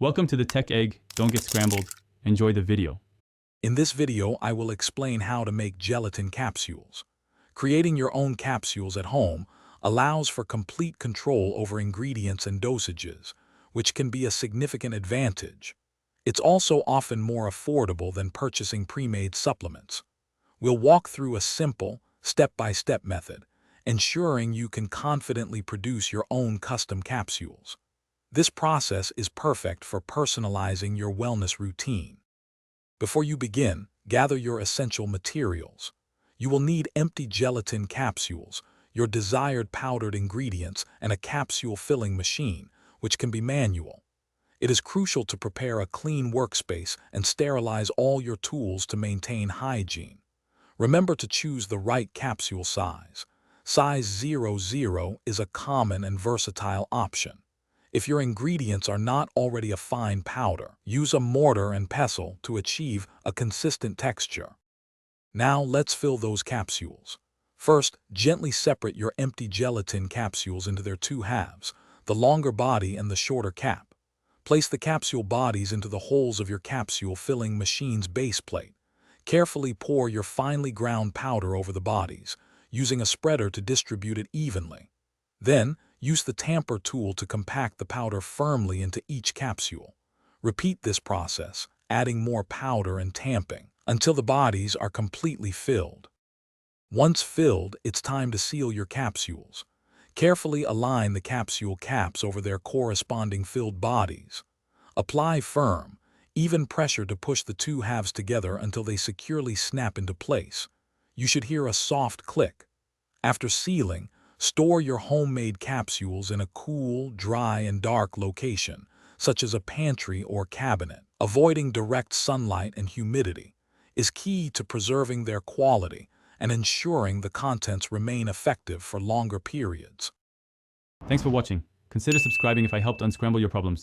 Welcome to the Tech Egg. Don't get scrambled. Enjoy the video. In this video, I will explain how to make gelatin capsules. Creating your own capsules at home allows for complete control over ingredients and dosages, which can be a significant advantage. It's also often more affordable than purchasing pre-made supplements. We'll walk through a simple, step-by-step method, ensuring you can confidently produce your own custom capsules. This process is perfect for personalizing your wellness routine. Before you begin, gather your essential materials. You will need empty gelatin capsules, your desired powdered ingredients, and a capsule filling machine, which can be manual. It is crucial to prepare a clean workspace and sterilize all your tools to maintain hygiene. Remember to choose the right capsule size. Size 00 is a common and versatile option. If your ingredients are not already a fine powder, use a mortar and pestle to achieve a consistent texture. Now let's fill those capsules. First, gently separate your empty gelatin capsules into their two halves, the longer body and the shorter cap. Place the capsule bodies into the holes of your capsule filling machine's base plate. Carefully pour your finely ground powder over the bodies, using a spreader to distribute it evenly. Then, use the tamper tool to compact the powder firmly into each capsule. Repeat this process, adding more powder and tamping, until the bodies are completely filled. Once filled, it's time to seal your capsules. Carefully align the capsule caps over their corresponding filled bodies. Apply firm, even pressure to push the two halves together until they securely snap into place. You should hear a soft click. After sealing, store your homemade capsules in a cool, dry, and dark location, such as a pantry or cabinet. Avoiding direct sunlight and humidity is key to preserving their quality and ensuring the contents remain effective for longer periods. Thanks for watching. Consider subscribing if I helped unscramble your problems.